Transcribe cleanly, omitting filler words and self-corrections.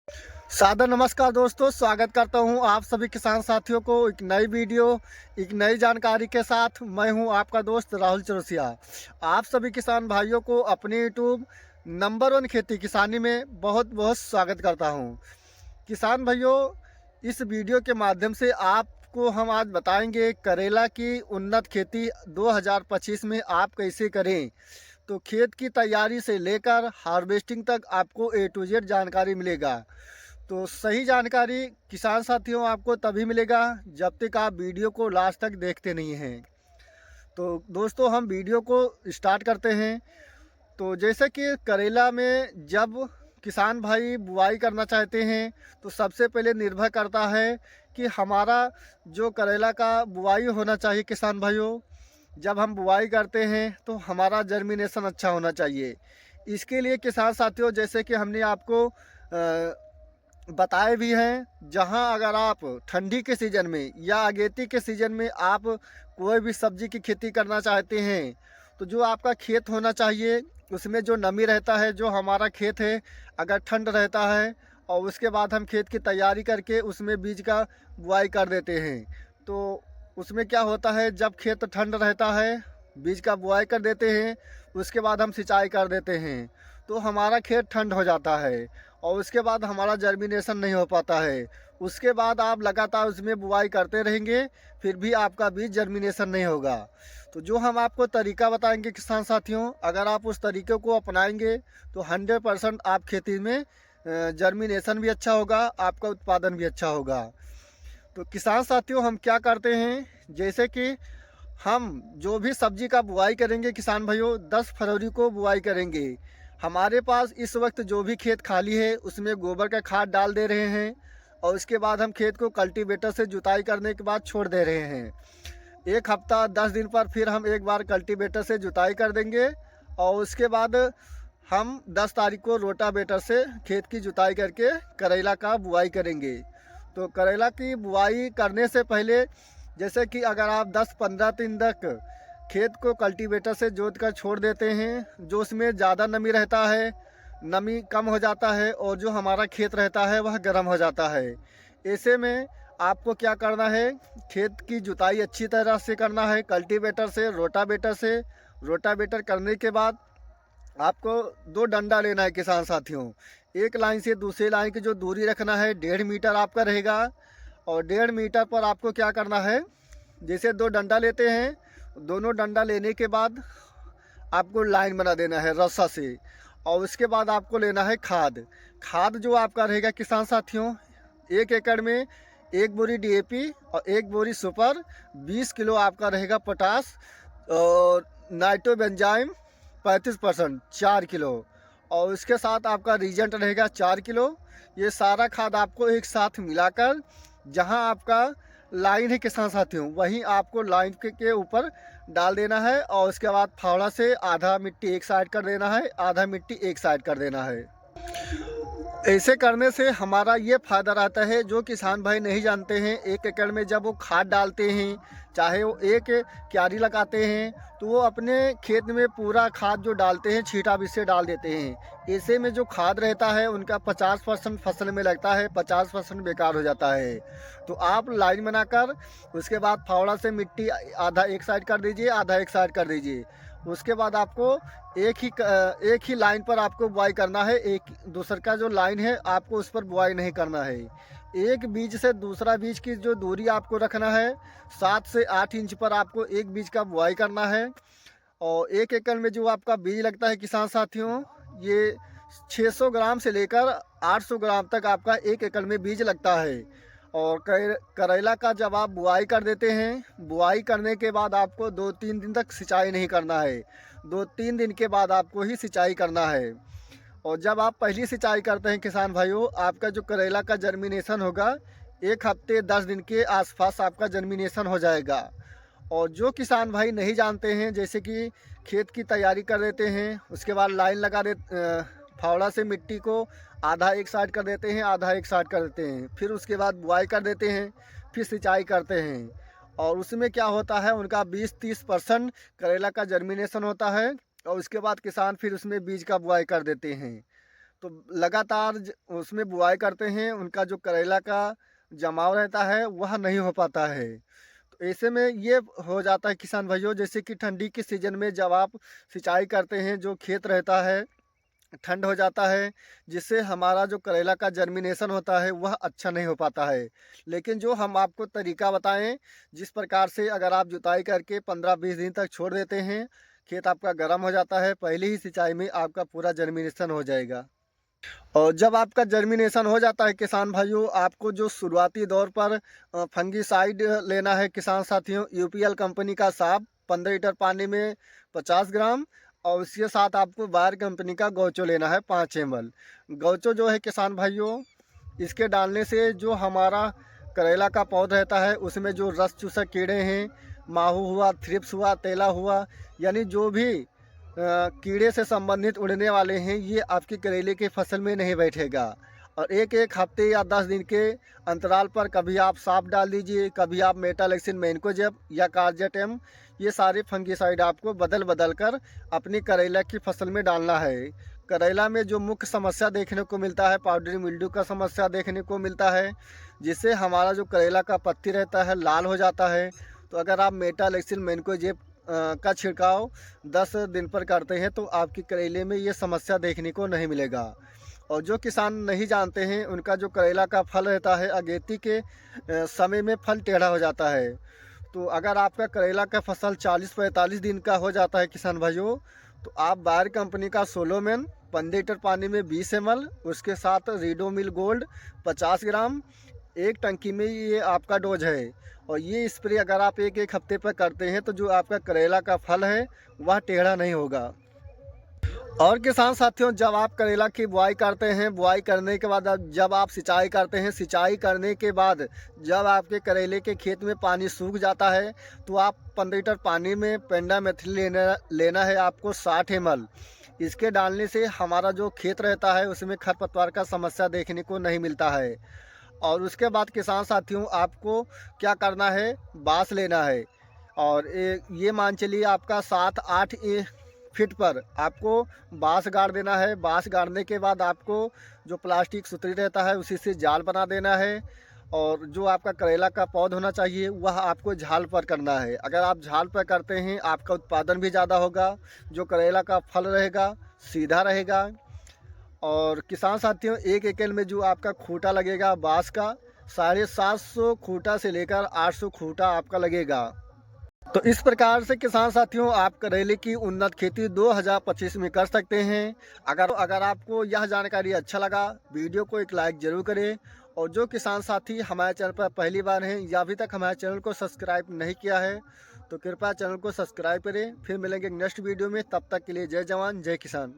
सादर नमस्कार दोस्तों, स्वागत करता हूं आप सभी किसान साथियों को एक नई वीडियो, एक नई जानकारी के साथ। मैं हूं आपका दोस्त राहुल चौरसिया। आप सभी किसान भाइयों को अपने यूट्यूब नंबर वन खेती किसानी में बहुत बहुत स्वागत करता हूं। किसान भाइयों, इस वीडियो के माध्यम से आपको हम आज बताएंगे करेला की उन्नत खेती 2025 में आप कैसे करें। तो खेत की तैयारी से लेकर हार्वेस्टिंग तक आपको ए टू जेड जानकारी मिलेगा। तो सही जानकारी किसान साथियों आपको तभी मिलेगा जब तक आप वीडियो को लास्ट तक देखते नहीं हैं। तो दोस्तों, हम वीडियो को स्टार्ट करते हैं। तो जैसे कि करेला में जब किसान भाई बुआई करना चाहते हैं तो सबसे पहले निर्भर करता है कि हमारा जो करेला का बुआई होना चाहिए। किसान भाइयों, जब हम बुआई करते हैं तो हमारा जर्मिनेशन अच्छा होना चाहिए। इसके लिए किसान साथियों, जैसे कि हमने आपको बताए भी हैं, जहां अगर आप ठंडी के सीज़न में या अगेती के सीज़न में आप कोई भी सब्ज़ी की खेती करना चाहते हैं तो जो आपका खेत होना चाहिए उसमें जो नमी रहता है, जो हमारा खेत है अगर ठंड रहता है और उसके बाद हम खेत की तैयारी करके उसमें बीज का बुआई कर देते हैं, तो उसमें क्या होता है, जब खेत ठंड रहता है बीज का बुआई कर देते हैं, उसके बाद हम सिंचाई कर देते हैं तो हमारा खेत ठंड हो जाता है और उसके बाद हमारा जर्मिनेशन नहीं हो पाता है। उसके बाद आप लगातार उसमें बुआई करते रहेंगे, फिर भी आपका बीज जर्मिनेशन नहीं होगा। तो जो हम आपको तरीका बताएंगे किसान साथियों, अगर आप उस तरीके को अपनाएंगे तो 100% आप खेती में जर्मिनेशन भी अच्छा होगा, आपका उत्पादन भी अच्छा होगा। तो किसान साथियों, हम क्या करते हैं, जैसे कि हम जो भी सब्जी का बुआई करेंगे किसान भाइयों, 10 फरवरी को बुआई करेंगे। हमारे पास इस वक्त जो भी खेत खाली है उसमें गोबर का खाद डाल दे रहे हैं और उसके बाद हम खेत को कल्टीवेटर से जुताई करने के बाद छोड़ दे रहे हैं। एक हफ्ता 10 दिन पर फिर हम एक बार कल्टीवेटर से जुताई कर देंगे और उसके बाद हम 10 तारीख को रोटावेटर से खेत की जुताई करके करेला का बुआई करेंगे। तो करेला की बुआई करने से पहले, जैसे कि अगर आप 10-15 दिन तक खेत को कल्टीवेटर से जोत कर छोड़ देते हैं, जो उसमें ज़्यादा नमी रहता है, नमी कम हो जाता है और जो हमारा खेत रहता है वह गर्म हो जाता है। ऐसे में आपको क्या करना है, खेत की जुताई अच्छी तरह से करना है कल्टीवेटर से, रोटावेटर से। रोटावेटर करने के बाद आपको 2 डंडा लेना है किसान साथियों। एक लाइन से दूसरी लाइन की जो दूरी रखना है 1.5 मीटर आपका रहेगा और 1.5 मीटर पर आपको क्या करना है, जैसे 2 डंडा लेते हैं, दोनों डंडा लेने के बाद आपको लाइन बना देना है रस्सा से और उसके बाद आपको लेना है खाद। खाद जो आपका रहेगा किसान साथियों, 1 एकड़ में 1 बोरी डीएपी और 1 बोरी सुपर, 20 किलो आपका रहेगा पोटास और नाइट्रोबेंजाइम 35% 4 किलो और उसके साथ आपका रीजेंट रहेगा 4 किलो। ये सारा खाद आपको एक साथ मिलाकर, जहां आपका लाइन है किसान साथियों, वहीं आपको लाइन के ऊपर डाल देना है और उसके बाद फावड़ा से आधा मिट्टी एक साइड कर देना है, आधा मिट्टी एक साइड कर देना है। ऐसे करने से हमारा ये फ़ायदा रहता है, जो किसान भाई नहीं जानते हैं, 1 एकड़ में जब वो खाद डालते हैं, चाहे वो एक क्यारी लगाते हैं, तो वो अपने खेत में पूरा खाद जो डालते हैं छींटा बीज से डाल देते हैं। ऐसे में जो खाद रहता है उनका 50% फसल में लगता है, 50% बेकार हो जाता है। तो आप लाइन बनाकर उसके बाद फावड़ा से मिट्टी आधा एक साइड कर दीजिए, आधा एक साइड कर दीजिए। उसके बाद आपको एक ही लाइन पर आपको बुआई करना है। एक दूसर का जो लाइन है आपको उस पर बुआई नहीं करना है। एक बीज से दूसरा बीज की जो दूरी आपको रखना है 7 से 8 इंच पर आपको एक बीज का बुआई करना है। और 1 एकड़ में जो आपका बीज लगता है किसान साथियों, ये 600 ग्राम से लेकर 800 ग्राम तक आपका 1 एकड़ में बीज लगता है। और करेला का जब आप बुआई कर देते हैं, बुआई करने के बाद आपको 2-3 दिन तक सिंचाई नहीं करना है, 2-3 दिन के बाद आपको ही सिंचाई करना है। और जब आप पहली सिंचाई करते हैं किसान भाइयों, आपका जो करेला का जर्मिनेशन होगा 1 हफ्ते 10 दिन के आसपास आपका जर्मिनेशन हो जाएगा। और जो किसान भाई नहीं जानते हैं, जैसे कि खेत की तैयारी कर देते हैं, उसके बाद लाइन लगा दे, फावड़ा से मिट्टी को आधा एक साइड कर देते हैं, आधा एक साइड कर देते हैं, फिर उसके बाद बुआई कर देते हैं, फिर सिंचाई करते हैं और उसमें क्या होता है, उनका 20-30% करेला का जर्मिनेशन होता है और उसके बाद किसान फिर उसमें बीज का बुआई कर देते हैं। तो लगातार उसमें बुआई करते हैं, उनका जो करेला का जमाव रहता है वह नहीं हो पाता है। तो ऐसे में ये हो जाता है किसान भाइयों, जैसे कि ठंडी के सीज़न में जब आप सिंचाई करते हैं, जो खेत रहता है ठंड हो जाता है, जिससे हमारा जो करेला का जर्मिनेशन होता है वह अच्छा नहीं हो पाता है। लेकिन जो हम आपको तरीका बताएं, जिस प्रकार से अगर आप जुताई करके 15-20 दिन तक छोड़ देते हैं, खेत आपका गर्म हो जाता है, पहली ही सिंचाई में आपका पूरा जर्मिनेशन हो जाएगा। और जब आपका जर्मिनेशन हो जाता है किसान भाइयों, आपको जो शुरुआती दौर पर फंगीसाइड लेना है किसान साथियों, यूपीएल कंपनी का साब 15 लीटर पानी में 50 ग्राम, और उसके साथ आपको बायर कंपनी का गौचो लेना है 5 ml। गौचो जो है किसान भाइयों, इसके डालने से जो हमारा करेला का पौधा रहता है उसमें जो रस चूसक कीड़े हैं, माहू हुआ, थ्रिप्स हुआ, तेला हुआ, यानी जो भी कीड़े से संबंधित उड़ने वाले हैं, ये आपकी करेले की फसल में नहीं बैठेगा। और एक एक हफ्ते या 10 दिन के अंतराल पर कभी आप साफ डाल दीजिए, कभी आप मेटालेक्सिन मैनकोजेब या कार्जेटेम, ये सारे फंगीसाइड आपको बदल बदल कर अपनी करेला की फसल में डालना है। करेला में जो मुख्य समस्या देखने को मिलता है, पाउडरी मिल्ड्यू का समस्या देखने को मिलता है, जिससे हमारा जो करेला का पत्ती रहता है लाल हो जाता है। तो अगर आप मेटालेक्सिन मैनकोजेब का छिड़काव 10 दिन पर करते हैं तो आपकी करेले में ये समस्या देखने को नहीं मिलेगा। और जो किसान नहीं जानते हैं, उनका जो करेला का फल रहता है अगेती के समय में फल टेढ़ा हो जाता है। तो अगर आपका करेला का फसल 40-45 दिन का हो जाता है किसान भाइयों, तो आप बायर कंपनी का सोलोमेन 15 लीटर पानी में 20 ml, उसके साथ रीडोमिल गोल्ड 50 ग्राम, एक टंकी में ये आपका डोज है। और ये स्प्रे अगर आप एक एक हफ्ते पर करते हैं तो जो आपका करेला का फल है वह टेढ़ा नहीं होगा। और किसान साथियों, जब आप करेला की बुआई करते हैं, बुआई करने के बाद जब आप सिंचाई करते हैं, सिंचाई करने के बाद जब आपके करेले के खेत में पानी सूख जाता है, तो आप 15 लीटर पानी में पेंडामेथिलिन लेना है आपको 60 ml। इसके डालने से हमारा जो खेत रहता है उसमें खरपतवार का समस्या देखने को नहीं मिलता है। और उसके बाद किसान साथियों, आपको क्या करना है, बांस लेना है, और ये मान चलिए आपका 7-8 फीट पर आपको बांस गाड़ देना है। बांस गाड़ने के बाद आपको जो प्लास्टिक सुतरी रहता है उसी से जाल बना देना है, और जो आपका करेला का पौध होना चाहिए वह आपको झाल पर करना है। अगर आप झाल पर करते हैं, आपका उत्पादन भी ज़्यादा होगा, जो करेला का फल रहेगा सीधा रहेगा। और किसान साथियों, एक एकड़ में जो आपका खूंटा लगेगा बांस का, 750 खूंटा से लेकर 800 खूंटा आपका लगेगा। तो इस प्रकार से किसान साथियों, आप करेले की उन्नत खेती 2025 में कर सकते हैं। अगर आपको यह जानकारी अच्छा लगा, वीडियो को एक लाइक जरूर करें। और जो किसान साथी हमारे चैनल पर पहली बार हैं या अभी तक हमारे चैनल को सब्सक्राइब नहीं किया है, तो कृपया चैनल को सब्सक्राइब करें। फिर मिलेंगे नेक्स्ट वीडियो में, तब तक के लिए जय जवान जय किसान।